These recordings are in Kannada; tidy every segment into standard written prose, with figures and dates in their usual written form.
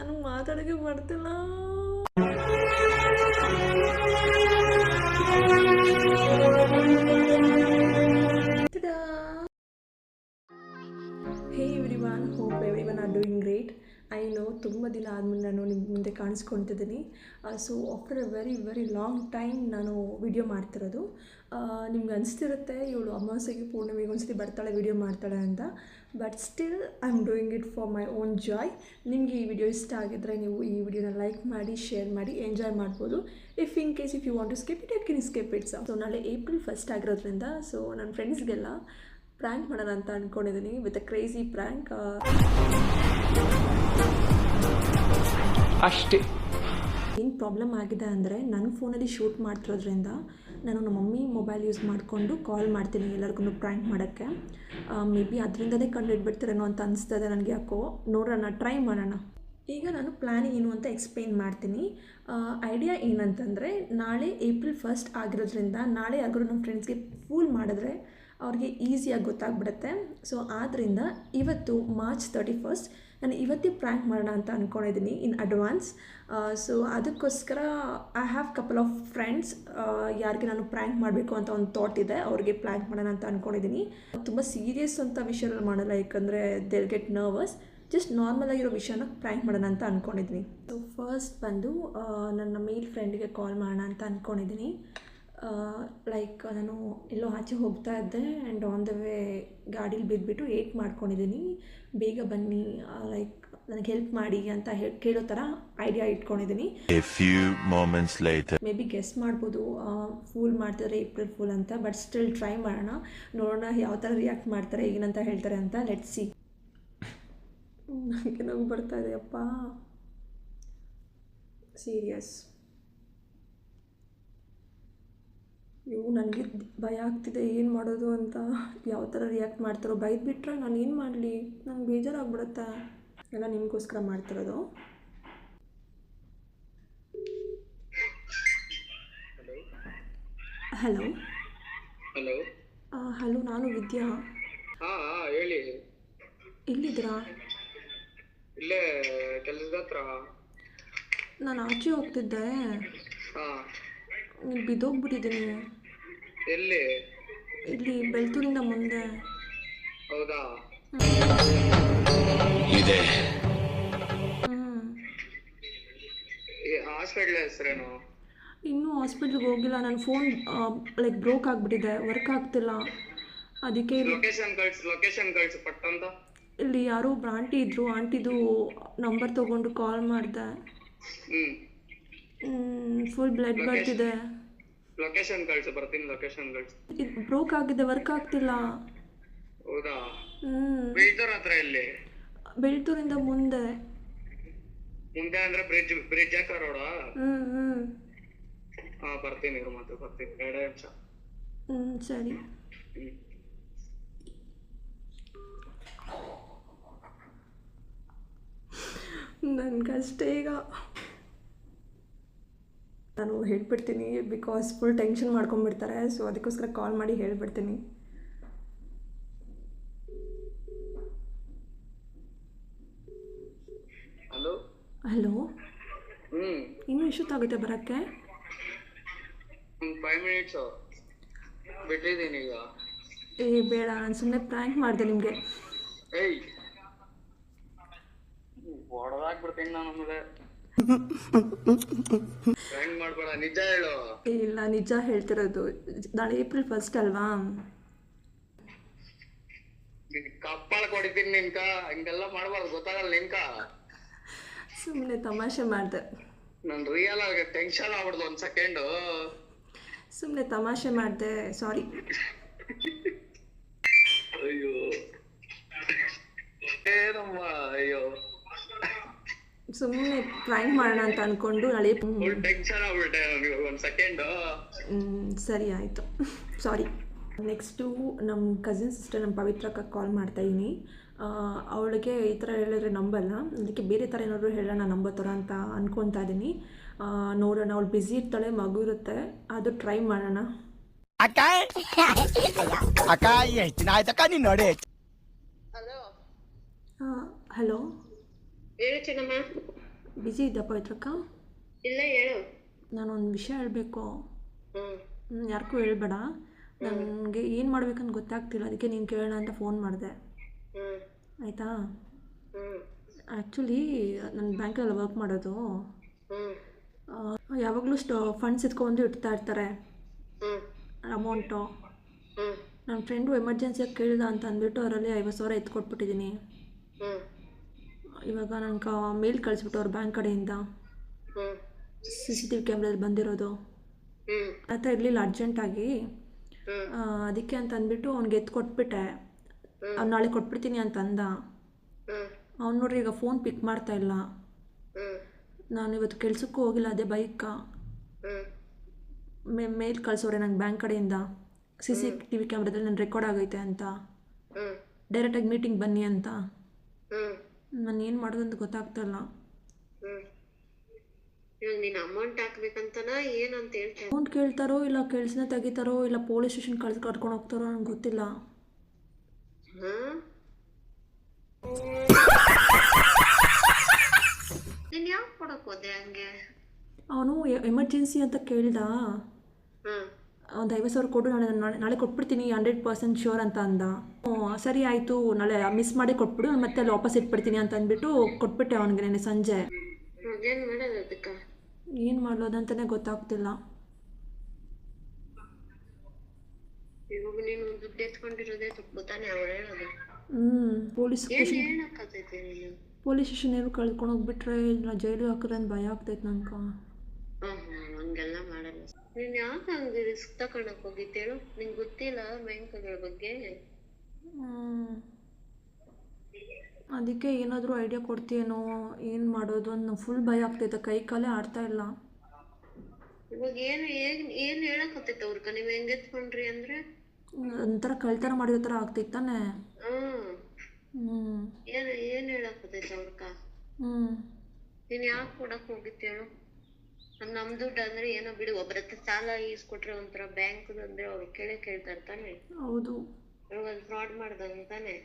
ನಾನು ಮಾತಾಡೋಕ್ಕೆ ಬರ್ತಿಲ್ಲ. Hey everyone, hope everyone are doing great. I know ತುಂಬ ದಿನ ಆದಮೇಲೆ ನಾನು ನಿಮ್ಮ ಮುಂದೆ ಕಾಣಿಸ್ಕೊತಿದ್ದೀನಿ. So after a very long time ನಾನು ವಿಡಿಯೋ ಮಾಡ್ತಿರೋದು. ನಿಮ್ಗೆ ಅನಿಸ್ತಿರುತ್ತೆ ಇವಳು ಅಮಾವಾಸ್ಯೆಗೆ ಪೂರ್ಣಿಮೆಗೆ ಒಂದ್ಸತಿ ಬರ್ತಾಳೆ ವಿಡಿಯೋ ಮಾಡ್ತಾಳೆ ಅಂತ. But still I am doing it for my own Joy. ನಿಮಗೆ ಈ ವಿಡಿಯೋ ಇಷ್ಟ ಆಗಿದ್ದರೆ ನೀವು ಈ ವಿಡಿಯೋನ ಲೈಕ್ ಮಾಡಿ, ಶೇರ್ ಮಾಡಿ, ಎಂಜಾಯ್ ಮಾಡ್ಬೋದು. If you want to skip it, you can skip it. So ನಾಳೆ April 1 ಆಗಿರೋದ್ರಿಂದ ಸೊ ನನ್ನ ಫ್ರೆಂಡ್ಸ್ಗೆಲ್ಲ ಪ್ರ್ಯಾಂಕ್ ಮಾಡೋಣ ಅಂತ ಅಂದ್ಕೊಂಡಿದ್ದೀನಿ ವಿತ್ ಅ ಕ್ರೇಜಿ ಪ್ರ್ಯಾಂಕ್. ಅಷ್ಟೇ. ಏನು ಪ್ರಾಬ್ಲಮ್ ಆಗಿದೆ ಅಂದರೆ ನನ್ನ ಫೋನಲ್ಲಿ ಶೂಟ್ ಮಾಡ್ತಿರೋದ್ರಿಂದ ನಾನು ನಮ್ಮ ಮಮ್ಮಿ ಮೊಬೈಲ್ ಯೂಸ್ ಮಾಡಿಕೊಂಡು ಕಾಲ್ ಮಾಡ್ತೀನಿ ಎಲ್ಲರಿಗೂ ಪ್ರ್ಯಾಂಕ್ ಮಾಡೋಕ್ಕೆ. ಮೇ ಬಿ ಅದರಿಂದಲೇ ಕಂಡುಹಿಡ್ಬಿಡ್ತಾರೇನೋ ಅಂತ ಅನಿಸ್ತದೆ ನನಗೆ. ಯಾಕೋ ನೋಡೋಣ, ಟ್ರೈ ಮಾಡೋಣ. ಈಗ ನಾನು ಪ್ಲ್ಯಾನ್ ಏನು ಅಂತ ಎಕ್ಸ್ಪ್ಲೇನ್ ಮಾಡ್ತೀನಿ. ಐಡಿಯಾ ಏನಂತಂದರೆ, ನಾಳೆ April 1 ಆಗಿರೋದ್ರಿಂದ ನಾಳೆ ಯಾರಿಗೂ ನಮ್ಮ ಫ್ರೆಂಡ್ಸ್ಗೆ ಫೂಲ್ ಮಾಡಿದ್ರೆ ಅವ್ರಿಗೆ ಈಸಿಯಾಗಿ ಗೊತ್ತಾಗ್ಬಿಡುತ್ತೆ. ಸೊ ಆದ್ದರಿಂದ ಇವತ್ತು March 31 ನಾನು ಇವತ್ತೇ ಪ್ರ್ಯಾಂಕ್ ಮಾಡೋಣ ಅಂತ ಅಂದ್ಕೊಂಡಿದ್ದೀನಿ ಇನ್ ಅಡ್ವಾನ್ಸ್. ಸೊ ಅದಕ್ಕೋಸ್ಕರ I have couple of friends ಯಾರಿಗೆ ನಾನು ಪ್ರ್ಯಾಂಕ್ ಮಾಡಬೇಕು ಅಂತ ಒಂದು ಥಾಟ್ ಇದೆ, ಅವ್ರಿಗೆ ಪ್ರ್ಯಾಂಕ್ ಮಾಡೋಣ ಅಂತ ಅಂದ್ಕೊಂಡಿದ್ದೀನಿ. ತುಂಬ ಸೀರಿಯಸ್ ಅಂತ ವಿಷಯಗಳು ಮಾಡಲ್ಲ, ಯಾಕಂದರೆ ದೇ ಗೆಟ್ ನರ್ವಸ್. ಜಸ್ಟ್ ನಾರ್ಮಲಾಗಿರೋ ವಿಷಯನ ಪ್ರ್ಯಾಂಕ್ ಮಾಡೋಣ ಅಂತ ಅಂದ್ಕೊಂಡಿದ್ದೀನಿ. ಸೊ ಫಸ್ಟ್ ಬಂದು ನನ್ನ ಮೇಲ್ ಫ್ರೆಂಡ್ಗೆ ಕಾಲ್ ಮಾಡೋಣ ಅಂತ ಅಂದ್ಕೊಂಡಿದ್ದೀನಿ. ಲೈಕ್ ನಾನು ಎಲ್ಲೋ ಆಚೆ ಹೋಗ್ತಾ ಇದ್ದೆ ಆ್ಯಂಡ್ ಆನ್ ದ ವೇ ಗಾಡೀಲಿ ಬಿದ್ದುಬಿಟ್ಟು ಏಟ್ ಮಾಡ್ಕೊಂಡಿದ್ದೀನಿ. ಬೇಗ ಬನ್ನಿ, ಲೈಕ್ ನನಗೆ ಹೆಲ್ಪ್ ಮಾಡಿ ಅಂತ ಕೇಳೋ ಥರ ಐಡಿಯಾ ಇಟ್ಕೊಂಡಿದ್ದೀನಿ. ಮೇ ಬಿ ಗೆಸ್ ಮಾಡ್ಬೋದು ಫೂಲ್ ಮಾಡ್ತಾರೆ April ಫೂಲ್ ಅಂತ. ಬಟ್ ಸ್ಟಿಲ್ ಟ್ರೈ ಮಾಡೋಣ, ನೋಡೋಣ ಯಾವ ಥರ ರಿಯಾಕ್ಟ್ ಮಾಡ್ತಾರೆ, ಏನಂತ ಹೇಳ್ತಾರೆ ಅಂತ. Let's see. ನನಗೆ ನಗು ಬರ್ತಾ ಇದೆಯಪ್ಪ, ಸೀರಿಯಸ್. ನನಗೆ ಭಯ ಆಗ್ತಿದೆ ಏನು ಮಾಡೋದು ಅಂತ. ಯಾವ ಥರ ರಿಯಾಕ್ಟ್ ಮಾಡ್ತಾರೋ, ಬೈದ್ಬಿಟ್ರೆ ನಾನು ಏನು ಮಾಡಲಿ, ನಂಗೆ ಬೇಜಾರಾಗ್ಬಿಡುತ್ತೆ. ಎಲ್ಲ ನಿಮಗೋಸ್ಕರ ಮಾಡ್ತಿರೋದು. ಹಲೋ ಹಲೋ ಹಲೋ, ನಾನು ವಿದ್ಯಾ. ಹೇಳಿ. ಎಲ್ಲಿದ್ದೀರಾ? ಇಲ್ಲೇ ಕೆಲಸದ ಹತ್ರ. ನಾನು ಆಚೆ ಹೋಗ್ತಿದ್ದೆ, ಬಿದ್ದೋಗ್ಬಿಟ್ಟಿದ್ದೀನಿ. ಎಲ್ಲಿ? ಇಲ್ಲಿ ಬೆಳ್ತೂರಿಂದ ಮುಂದೆ. ಹೌದಾ? ಇದೆ. ಹಾಸ್ಪಿಟ್ಲ್ ಹೆಸರೇನು? ಇನ್ನೂ ಹಾಸ್ಪಿಟ್ಲಿಗೆ ಹೋಗಿಲ್ಲ. ನನ್ನ ಫೋನ್ ಲೈಕ್ ಬ್ರೋಕ್ ಆಗಿಬಿಟ್ಟಿದೆ, ವರ್ಕ್ ಆಗ್ತಿಲ್ಲ. ಅದಕ್ಕೆ ಲೊಕೇಶನ್ ಕಳ್ಸು ಪಟ್ಟಂತ. ಇಲ್ಲಿ ಯಾರೋ ಒಬ್ರು ಆಂಟಿ ಇದ್ದರು, ಆಂಟಿದು ನಂಬರ್ ತೊಗೊಂಡು ಕಾಲ್ ಮಾಡಿದೆ. ಫುಲ್ ಬ್ಲಡ್ ಬರ್ತಿದೆ. ಲೊಕೇಶನ್ ಕಳ್ಸು, ಬರ್ತೀನಿ. ಲೊಕೇಶನ್ ಕಳ್ಸು. ಇದು ಬ್ರೋಕ್ ಆಗಿದೆ, ವರ್ಕ್ ಆಗ್ತಿಲ್ಲ. ಹೌದಾ? ಬೆಳ್ತೂರ್ ಹತ್ರ ಎಲ್ಲಿ? ಬೆಳ್ತೂರಿಂದ ಮುಂದೆ. ಮುಂದೆ ಅಂದ್ರೆ ಬ್ರಿಡ್ಜ್ ಹಾಕ ರೋಡಾ? ಬರ್ತೀನಿ ಮತ್ತೆ ಬರ್ತೀನಿ, 2 ನಿಮಿಷ. ಸರಿ. ನನಗಷ್ಟೇ ಈಗ ನಾನು ಹೇಳ್ಬಿಡ್ತೀನಿ, ಬಿಕಾಸ್ ಫುಲ್ ಟೆನ್ಷನ್ ಮಾಡ್ಕೊಂಡ್ಬಿಡ್ತಾರೆ. ಸೊ ಅದಕ್ಕೋಸ್ಕರ ಕಾಲ್ ಮಾಡಿ ಹೇಳ್ಬಿಡ್ತೀನಿ. ಹಲೋ ಹಲೋ, ಇನ್ನೂ ಎಷ್ಟೊತ್ತಾಗುತ್ತೆ ಬರೋಕ್ಕೆ? 5 ಮಿನಿಟ್ಸ್ ಬಿಟ್ಟಿದ್ದೀನಿ ಈಗ. ಬೇಡ, ನಾನು ಸುಮ್ಮನೆ ಪ್ರ್ಯಾಂಕ್ ಮಾಡಿದೆ ನಿಮಗೆ. ಹೊಡೆದಾಕ್ಬಿಡ್ತೀನಿ ನಾನು. ಆಮೇಲೆ ಪ್ರ್ಯಾಂಕ್ ಮಾಡ್ಬೇಡ, ನಿಜ ಹೇಳು. ಇಲ್ಲ, ನಿಜ ಹೇಳ್ತಿರೋದು. ನಾಳೆ April 1 ಅಲ್ವಾ? ಕಪ್ಪಾಳ ಕೊಡಿತೀನಿ ನಿನ್ಕ. ಹಂಗೆಲ್ಲ ಮಾಡ್ಬಾರ್ದು, ಗೊತ್ತಾಗಲ್ಲ ನಿನ್ಕ. ಸುಮ್ಮನೆ ತಮಾಷೆ ಮಾಡಿದೆ. ನಾನು ರಿಯಲ್ ಆಗಿ ಟೆನ್ಷನ್ ಆಗ್ಬಿಡ್ದು 1 ಸೆಕೆಂಡು. ಸುಮ್ಮನೆ ತಮಾಷೆ ಮಾಡಿದೆ, ಸಾರಿ. ಅಯ್ಯೋ ಏನಮ್ಮ, ಅಯ್ಯೋ. ಸುಮ್ಮನೆ ಪ್ರ್ಯಾಂಕ್ ಮಾಡೋಣ ಅಂತ ಅಂದ್ಕೊಂಡು ನಾಳೆ ಟೆನ್ಷನ್ ಆಗ್ಬಿಟ್ಟೆ 1 ಸೆಕೆಂಡು. ಸರಿ ಆಯಿತು, ಸಾರಿ. ನೆಕ್ಸ್ಟು ನಮ್ಮ ಕಸಿನ್ ಸಿಸ್ಟರ್, ನಮ್ಮ ಪವಿತ್ರಕ್ಕೆ ಕಾಲ್ ಮಾಡ್ತಾಯಿದ್ದೀನಿ. ಅವಳಿಗೆ ಈ ಥರ ಹೇಳಿದ್ರೆ ನಂಬಲ್ಲ, ಅದಕ್ಕೆ ಬೇರೆ ಥರ ಏನಾದರೂ ಹೇಳೋಣ ನಂಬೋ ಥರ ಅಂತ ಅಂದ್ಕೊತಾ ಇದ್ದೀನಿ. ನೋಡೋಣ, ಅವಳು ಬ್ಯುಸಿ ಇರ್ತಾಳೆ, ಮಗು ಇರುತ್ತೆ, ಅದು ಟ್ರೈ ಮಾಡೋಣ. ಹಲೋ ಹಲೋ, ಹೇಳಿ ಚಿನ್ನಮ್ಮ. ಬ್ಯುಸಿ ಇದ್ದ ಪವಿತ್ರಕ್ಕ? ಇಲ್ಲ ಹೇಳು. ನಾನೊಂದು ವಿಷಯ ಹೇಳಬೇಕು. ಹ್ಮ್ ಯಾರಿಗೂ ಹೇಳ್ಬೇಡ. ನನಗೆ ಏನು ಮಾಡ್ಬೇಕಂತ ಗೊತ್ತಾಗ್ತಿಲ್ಲ, ಅದಕ್ಕೆ ನೀನು ಕೇಳೋಣ ಅಂತ ಫೋನ್ ಮಾಡಿದೆ. ಹ್ಮ್ ಆಯಿತಾ? ಹ್ಮ್ ಆ್ಯಕ್ಚುಲಿ ನನ್ನ ಬ್ಯಾಂಕಲ್ಲಿ ವರ್ಕ್ ಮಾಡೋದು. ಹ್ಮ್ ಯಾವಾಗಲೂ ಫಂಡ್ಸ್ ಎತ್ಕೊಂಡು ಇಡ್ತಾ ಇರ್ತಾರೆ, ಹ್ಮ್ ಅಮೌಂಟು. ಹ್ಮ್ ನನ್ನ ಫ್ರೆಂಡು ಎಮರ್ಜೆನ್ಸಿಯಾಗಿ ಕೇಳಿದ ಅಂತ ಅಂದ್ಬಿಟ್ಟು ಅವರಲ್ಲಿ 50,000 ಎತ್ಕೊಟ್ಬಿಟ್ಟಿದ್ದೀನಿ. ಹ್ಮ್ ಇವಾಗ ನನಗೆ ಮೇಲ್ ಕಳಿಸ್ಬಿಟ್ಟು ಅವ್ರ ಬ್ಯಾಂಕ್ ಕಡೆಯಿಂದ ಹ್ಮ್ CCTV ಕ್ಯಾಮ್ರಲ್ಲಿ ಬಂದಿರೋದು. ಹ್ಮ್ ಆ ಥರ ಇರಲಿಲ್ಲ ಅರ್ಜೆಂಟಾಗಿ. ಹ್ಮ್ ಅದಕ್ಕೆ ಅಂತ ಅಂದ್ಬಿಟ್ಟು ಅವ್ನಿಗೆ ಎತ್ತು ಕೊಟ್ಬಿಟ್ಟೆ. ಅವ್ನು ನಾಳೆ ಕೊಟ್ಬಿಡ್ತೀನಿ ಅಂತ ಅಂದ. ಹ್ಮ್ ಅವ್ನು ನೋಡ್ರಿ ಈಗ ಫೋನ್ ಪಿಕ್ ಮಾಡ್ತಾ ಇಲ್ಲ. ಹ್ಮ್ ನಾನು ಇವತ್ತು ಕೆಲ್ಸಕ್ಕೂ ಹೋಗಿಲ್ಲ, ಅದೇ ಬೈಕ ಹ್ಮ್ ಮೇಲ್ ಕಳಿಸೋರೆ ನಂಗೆ ಬ್ಯಾಂಕ್ ಕಡೆಯಿಂದ. CCTV ಕ್ಯಾಮ್ರಾದಲ್ಲಿ ನನ್ನ ರೆಕಾರ್ಡ್ ಆಗೈತೆ ಅಂತ, ಹ್ಮ್ ಡೈರೆಕ್ಟಾಗಿ ಮೀಟಿಂಗ್ ಬನ್ನಿ ಅಂತ. ಹ್ಮ್ ನಾನು ಏನು ಮಾಡೋದು ಅಂತ ಗೊತ್ತಾಗ್ತಾಯಿಲ್ಲ. ಹ್ಮ್ ಇವಾಗ ನೀನು ಅಮೌಂಟ್ ಹಾಕ್ಬೇಕಂತನಾ ಏನಂತ ಹೇಳ್ತೀನಿ? ಅಮೌಂಟ್ ಕೇಳ್ತಾರೋ ಇಲ್ಲ ಕೆಲ್ಸನ ತೆಗಿತಾರೋ ಇಲ್ಲ ಪೊಲೀಸ್ ಸ್ಟೇಷನ್ ಕರ್ಕೊಂಡು ಹೋಗ್ತಾರೋ ನನಗೆ ಗೊತ್ತಿಲ್ಲ. ನೀನ್ ಯಾಕೆ ಕೊಡಕ್ ಹೋದೆ ಹಂಗೆ? ಅವನು ಎಮರ್ಜೆನ್ಸಿ ಅಂತ ಕೇಳ್ದ. ಹ್ಮ್ ಒಂದು 50,000 ಕೊಡು, ನಾಳೆ ಕೊಟ್ಬಿಡ್ತೀನಿ 100% ಶ್ಯೂರ್ ಅಂತ ಅಂದ. ಸರಿ ಆಯಿತು, ನಾಳೆ ಮಿಸ್ ಮಾಡಿ ಕೊಟ್ಬಿಡು, ನಾನು ಮತ್ತೆ ಅಲ್ಲಿ ವಾಪಸ್ ಇಟ್ಬಿಡ್ತೀನಿ ಅಂತ ಅಂದ್ಬಿಟ್ಟು ಕೊಟ್ಬಿಟ್ಟೆ ಅವನಿಗೆ ನೆನ್ನೆ ಸಂಜೆ. ಏನ್ ಮಾಡೋದು ಅದಕ್ಕ? ಏನು ಮಾಡೋದಂತಲೇ ಗೊತ್ತಾಗ್ತಿಲ್ಲ. ಇವಾಗ ನೀನು ದುಡ್ಡು ಎತ್ಕೊಂಡಿರೋದೇ ತಪ್ಪು ತಾನೇ ಅವ್ರು ಹೇಳೋದು. ಪೊಲೀಸ್ ಏನ್ ಸ್ಟೇಷನ್ ಹೇಳಕ್ಕಾಗ್ತೈತೆ ನೀನು? ಪೊಲೀಸ್ ಸ್ಟೇಷನ್ ಏನು ಕಳ್ಕೊಂಡು ಹೋಗ್ಬಿಟ್ರೆ ಇಲ್ಲ ಜೈಲಿಗೆ ಹಾಕಿದ್ರೆ ಅಂತ ಭಯ ಆಗ್ತೈತೆ ನಂಗೆ. ಹಂಗೆಲ್ಲ ಮಾಡಲ್ಲ. ನೀನ್ ಯಾಕೆ ಹಂಗೆ ರಿಸ್ಕ್ ತಗೊಳಕ್ ಹೋಗಿದ್ದೇಳು? ನಿಂಗೆ ಗೊತ್ತಿಲ್ಲ ಬ್ಯಾಂಕ್ಗಳ ಬಗ್ಗೆ? ಅದಕ್ಕೆ ಏನಾದರೂ ಐಡಿಯಾ ಕೊಡ್ತೀಯೇನೋ, ಏನು ಮಾಡೋದು ಅಂತ ನಂಗೆ ಫುಲ್ ಭಯ ಆಗ್ತೈತೆ, ಕೈ ಕಾಲೇ ಆಡ್ತಾ ಇಲ್ಲ. ಇವಾಗ ಏನ್ ಹೇಳಕತ್ತೈತೆ ಅವ್ರಕ? ನೀವ್ ಹೆಂಗ್ ಎತ್ಕೊಂಡ್ರಿ ಅಂದ್ರೆ ಒಂಥರ ಕಳ್ತನ ಮಾಡಿರೋ ಥರ ಆಗ್ತೈತೆ ತಾನೆ. ಏನ್ ಹೇಳಕತ್ತೈತೆ ಅವ್ರಕ? ನೀನ್ ಯಾಕೆ ಕೊಡಕ್ ಹೋಗಿತ್ತೇಳು? ನಮ್ ದುಡ್ಡು ಅಂದ್ರೆ ಏನೋ ಬಿಡು, ಒಬ್ಬರ ಹತ್ರ ಸಾಲ ಈಸ್ಕೊಟ್ರೆ ಒಂಥರ ಬ್ಯಾಂಕ್ ಅಂದ್ರೆ ಅವ್ರು ಕೇಳ್ತಾರೆ ತಾನೆ. ಹೌದು. ಇವಾಗ ಅದು ಫ್ರಾಡ್ ಮಾಡ್ದಂಗ ತಾನೆ.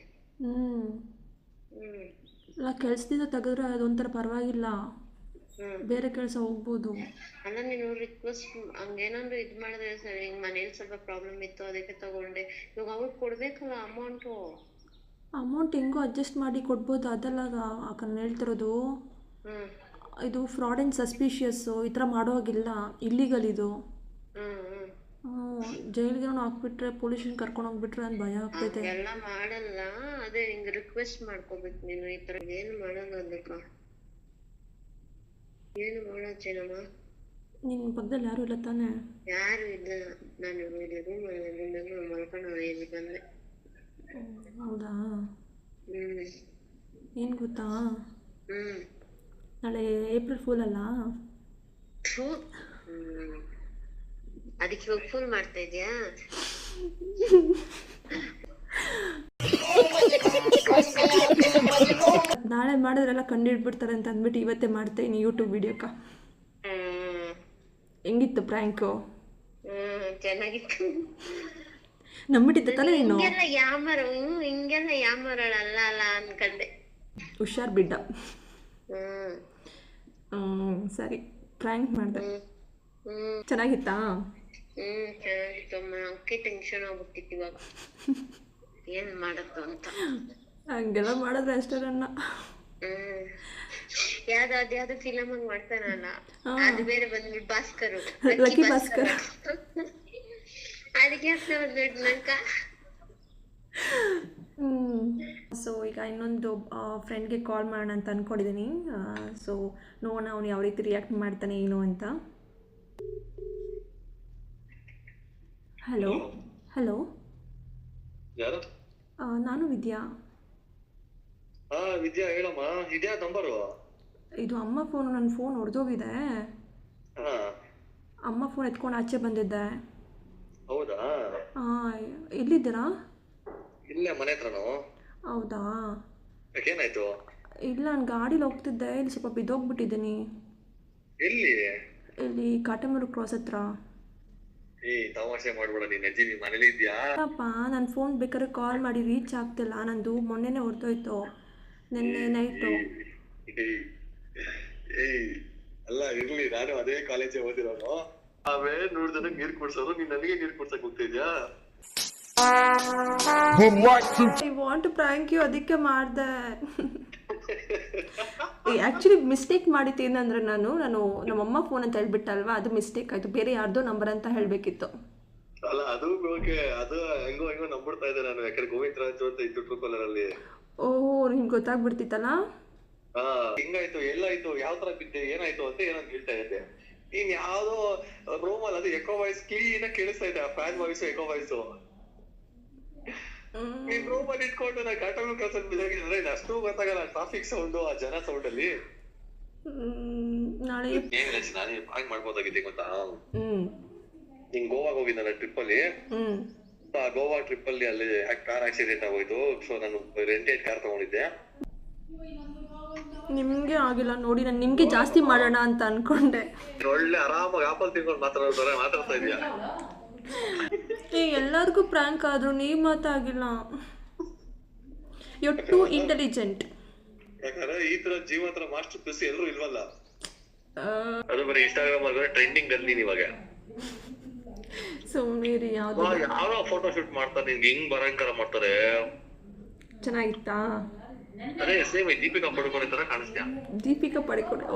ಇಲ್ಲ ಕೆಲ್ಸದಿಂದ ತೆಗೆದ್ರೆ ಅದೊಂಥರ ಪರವಾಗಿಲ್ಲ, ಬೇರೆ ಕೆಲಸ ಹೋಗ್ಬೋದು. ಅಲ್ಲ ನೀನು ರಿಕ್ವೆಸ್ಟ್ ಹಂಗೇನಾದ್ರು ಇದ್ ಮಾಡಿದ್ರೆ ಸರಿ. ಹಿಂಗ್ ಮನೇಲಿ ಸ್ವಲ್ಪ ಪ್ರಾಬ್ಲಮ್ ಇತ್ತು ಅದಕ್ಕೆ ತಗೊಂಡೆ. ಇವಾಗ ಅವ್ರು ಕೊಡ್ಬೇಕಲ್ಲ ಅಮೌಂಟ್ ಹೆಂಗೋ ಅಡ್ಜಸ್ಟ್ ಮಾಡಿ ಕೊಡ್ಬೋದು, ಅದಲ್ಲ ನಾನು ಹೇಳ್ತಿರೋದು. ಇದು ಫ್ರಾಡ್ ಆ್ಯಂಡ್ ಸಸ್ಪಿಷಿಯಸ್ಸು, ಈ ಥರ ಮಾಡೋವಾಗಿಲ್ಲ, ಇಲ್ಲಿಗಲ್ ಇದು. ಜೈಲಿಗೆ ಹಾಕ್ಬಿಟ್ರೆ ಪೊಲೀಸ್ ಸ್ಟೇಷನ್ ಕರ್ಕೊಂಡು ಹೋಗ್ಬಿಟ್ರೆ ಅಂತ ಭಯ ಆಗ್ತೈತೆ. ಎಲ್ಲ ಮಾಡಲ್ಲ, ಅದೇ ಹಿಂಗ್ ರಿಕ್ವೆಸ್ಟ್ ಮಾಡ್ಕೋಬೇಕು ನೀನು. ಈ ತರ ಏನು ಮಾಡಲ್ಲ ಅದಕ್ಕ. ಏನು ಮಾಡೋಚೇನಮ್ಮ? ನಿನ್ನ ಪಕ್ಕದಲ್ಲಿ ಯಾರು ಇಲ್ಲ ತಾನೆ? ಯಾರು ಇಲ್ಲ, ನಾನು ರೂಮ್ ಮಲ್ಕೊಂಡು ಇಲ್ಲಿ ಬಂದೆ. ಹೌದಾ? ಏನು ಗೊತ್ತಾ, ನಾಳೆ ಏಪ್ರಿಲ್ ಫೂಲ್ ಅಲ್ಲ? ಅದಕ್ಕೆ ಇವಾಗ ಫೂಲ್ ಮಾಡ್ತಾ ಇದೀಯಾ? ನಾಳೆ ಮಾಡಿದ್ರೆಲ್ಲ ಕಂಡಿಡ್ಬಿಡ್ತಾರೆ ಅಂತ ಅಂದ್ಬಿಟ್ಟು ಇವತ್ತೇ ಮಾಡ್ತೀನಿ ಯೂಟ್ಯೂಬ್ ವಿಡಿಯೋಕ್ಕ. ಹೆಂಗಿತ್ತು ಪ್ರ್ಯಾಂಕು? ಚೆನ್ನಾಗಿತ್ತು. ನಂಬಿಟ್ಟಿದ್ದ ತಾನೆ ನೀನು? ಹಿಂಗೆಲ್ಲ ಯಾಮರಳಲ್ಲ ಅನ್ಕಂಡೆ. ಹುಷಾರ್ ಬಿಡ್ಡ. ಸರಿ, ಪ್ರ್ಯಾಂಕ್ ಮಾಡಿದೆ. ಚೆನ್ನಾಗಿತ್ತಾ? ಚೆನ್ನಾಗಿತ್ತಮ್ಮ. ಅಕ್ಕಿ ಟೆನ್ಷನ್ ಆಗ್ಬಿಟ್ಟಿತ್ತು ಇವಾಗ ಏನ್ ಮಾಡತ್ತು ಅಂತ. ಹಂಗೆಲ್ಲ ಮಾಡಿದ್ರೆ ಅಷ್ಟೇ ನನ್ನ. ಯಾವ್ದು ಫಿಲಮ್ ಹಂಗ್ ಮಾಡ್ತಾನಲ್ಲ, ಅದು ಬೇರೆ ಬಂದ್ಬಿಟ್ಟು ಭಾಸ್ಕರ್, ಲಕ್ಕಿ ಭಾಸ್ಕರ್. ಅದಕ್ಕೆ ಬಂದ್ಬಿಟ್ಟು ನಂಕ. ಸೊ ಈಗ ಇನ್ನೊಂದು ಫ್ರೆಂಡ್ಗೆ ಕಾಲ್ ಮಾಡೋಣ ಅಂತ ಅಂದ್ಕೊಂಡಿದ್ದೀನಿ. ಸೊ ನೋಡೋಣ ಅವನು ಯಾವ ರೀತಿ ರಿಯಾಕ್ಟ್ ಮಾಡ್ತಾನೆ ಏನು ಅಂತ. ಹಲೋ ಹಲೋ, ಯಾರು? ನಾನು ವಿದ್ಯಾ. ವಿದ್ಯಾ, ಹೇಳಮ್ಮ. ಇದ್ಯಾ ನಂಬರು? ಇದು ಅಮ್ಮ ಫೋನು, ನನ್ನ ಫೋನ್ ಹೊಡೆದೋಗಿದೆ. ಅಮ್ಮ ಫೋನ್ ಎತ್ಕೊಂಡು ಆಚೆ ಬಂದಿದ್ದೆ. ಹೌದಾ? ಎಲ್ಲಿದ್ದೀರಾ? ಇಲ್ಲೇ ಮನೆ ಹತ್ರನೋ. ಹೌದಾ? ಏನಾಯ್ತು? ಇಲ್ಲ, ನಾನು ಗಾಡೀಲಿ ಹೋಗ್ತಿದ್ದೆ, ಇಲ್ಲಿ ಸ್ವಲ್ಪ ಬಿದ್ದೋಗ್ಬಿಟ್ಟಿದ್ದೀನಿ. ಎಲ್ಲಿ? ಇಲ್ಲಿ ಕಾಟಮೂರು ಕ್ರಾಸ್ ಹತ್ರ. ತಮಾಷೆ ಮಾಡ್ಬೇಡ, ನೀನು ಮನೇಲಿ ಇದ್ಯಾ? ಅಪ್ಪ, ನನ್ನ ಫೋನ್ ಬೇಕಾದ್ರೆ ಕಾಲ್ ಮಾಡಿ ರೀಚ್ ಆಗ್ತಿಲ್ಲ. ನಂದು ಮೊನ್ನೆನೇ ಹೊರಟೋಯ್ತು, ನಿನ್ನೆ ನೈಟು. ಏಯ್ ಅಲ್ಲ ಇರ್ಲಿ, ನಾನು ಅದೇ ಕಾಲೇಜೇ ಓದಿರೋನು. ಆಮೇಲೆ ನೋಡ್ದನ ನೀರ್ ಕುಡ್ಸೋರು, ನೀನ್ ನನಗೆ ನೀರ್ ಕುಡ್ಸಕ್ ಹೋಗ್ತಿದ್ಯಾ? I want to prank you, ಅದಕ್ಕೆ ಮಾಡಿದೆ. ಆ್ಯಕ್ಚುಲಿ ಮಿಸ್ಟೇಕ್ ಮಾಡಿದ್ದೇನೆಂದರೆ ನಾನು ನಮ್ಮಮ್ಮ ಫೋನ್ ಅಂತ ಹೇಳ್ಬಿಟ್ಟಲ್ವಾ, ಅದು ಮಿಸ್ಟೇಕ್ ಆಯಿತು. ಬೇರೆ ಯಾರ್ದೋ ನಂಬರ್ ಅಂತ ಹೇಳಬೇಕಿತ್ತು. ಅಲ್ಲ ಅದು ಓಕೆ, ಅದು ಹೆಂಗೋ ನಂಬಿಡ್ತಾ ಇದ್ದೆ ನಾನು, ಯಾಕಂದ್ರೆ ಗೋವಿಂದ ರಾಜು ಅಂತ ಇತ್ತು ಟ್ರೂ ಕಾಲರ್ ಅಲ್ಲಿ. ಓಹ್, ನಿಮ್ಗೆ ಗೊತ್ತಾಗ್ಬಿಡ್ತಿತ್ತಲ್ಲ. ಹಿಂಗಾಯ್ತು, ಎಲ್ಲಾಯ್ತು, ಯಾವ ತರ ಬಿದ್ದೆ, ಏನಾಯ್ತು ಅಂತ ಏನೋ ಹೇಳ್ತಾ ಇದ್ದೆ. ನೀನ್ ಯಾವ್ದೋ ರೂಮ್ ಅಲ್ಲಿ ಅದು ಎಕೋ ವಾಯ್ಸ್ ಕ್ಲೀನ್ ಆಗಿ ಕೇಳಿಸ್ತಾ ಇದೆ, ಫ್ಯಾನ್ ವಾಯ್ಸ್ ಎಕೋ ವಾಯ್ಸ್. ನೀನ್ ರೂಮ್ ಅಲ್ಲಿ ಇಟ್ಕೊಂಡು ನಾ ಘಟನೆ ಕೆಲಸ ಬಿದ್ದಾಗಿದ್ರೆ ಅಷ್ಟು ಗೊತ್ತಾಗಲ್ಲ, ಟ್ರಾಫಿಕ್ ಸೌಂಡ್, ಆ ಜನ ಸೌಂಡ್ ಅಲ್ಲಿ. ನಾಳೆ ಏನಿಲ್ಲ, ನಾನು ಹಾಗೆ ಮಾಡ್ಬೋದಾಗಿದ್ದೆ ಗೊತ್ತಾ. ಹಿಂಗ್ ಗೋವಾಗ್ ಹೋಗಿದ್ದಲ್ಲ ಟ್ರಿಪ್ ಅಲ್ಲಿ, ಗೋವಾ ಟ್ರಿಪ್ ಅಲ್ಲಿ ಅಲ್ಲಿ ಕಾರ್ ಆಕ್ಸಿಡೆಂಟ್ ಆಗೋಯ್ತು. ಸೊ ನಾನು ರೆಂಟೆಡ್ ಕಾರ್ ತಗೊಂಡಿದ್ದೆ. ನಿಮ್ಗೆ ಆಗಿಲ್ಲ ನೋಡಿ, ನಾನು ನಿಮ್ಗೆ ಜಾಸ್ತಿ ಮಾಡೋಣ ಅಂತ ಅನ್ಕೊಂಡೆ. ಒಳ್ಳೆ ಆರಾಮಾಗಿ ಆಪಲ್ ತಿನ್ಕೊಂಡು ಮಾತಾಡ್ತಾ ಇದೀಯಾ. ಎಲ್ಲರಿಗೂ ಪ್ರ್ಯಾಂಕ್ ಆದ್ರು ನೀವ್ ಮಾತಾಗಿಲ್ಲ. You to intelligent. ಯಾಕಂದ್ರೆ ಈ ತರ ಜೀವಂತರ ಮಾಸ್ಟರ್ ಪೀಸ್ ಎಲ್ಲರೂ ಇಲ್ವಲ್ಲ. ಅದು ಬರೀ ಇನ್ಸ್ಟಾಗ್ರಾಮ್ ಅಲ್ಲಿ ಟ್ರೆಂಡಿಂಗ್ ಅಲ್ಲಿ ಇವಾಗ. ಸುಮ್ಮನಿರಿ. ಯಾರೋ ಫೋಟೋ ಶೂಟ್ ಮಾಡ್ತಾರೆ, ನಿನ್ಗೆ ಹಿಂಗ್ ಭಯಂಕರ ಮಾಡ್ತಾರೆ. ಚೆನ್ನಾಗಿತ್ತಾ? ಅದೇ ಸೇಮ್ ದೀಪಿಕಾ ಪಡುಕೋಣೆ ತರ ಕಾಣಿಸ್ತೀಯ. ದೀಪಿಕಾ ಪಡುಕೋಣೆ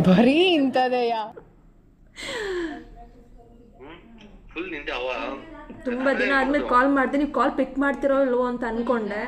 ಬರೀ ಇಂಥದೆಯಾ? ಫುಲ್ ನಿಂದೆ ಅವ. ತುಂಬಾ ದಿನ ಆದ್ಮೇಲೆ ಕಾಲ್ ಮಾಡ್ದೆ, ನೀವು ಕಾಲ್ ಪಿಕ್ ಮಾಡ್ತಿರೋ ಇಲ್ವೋ ಅಂತ ಅನ್ಕೊಂಡೆ.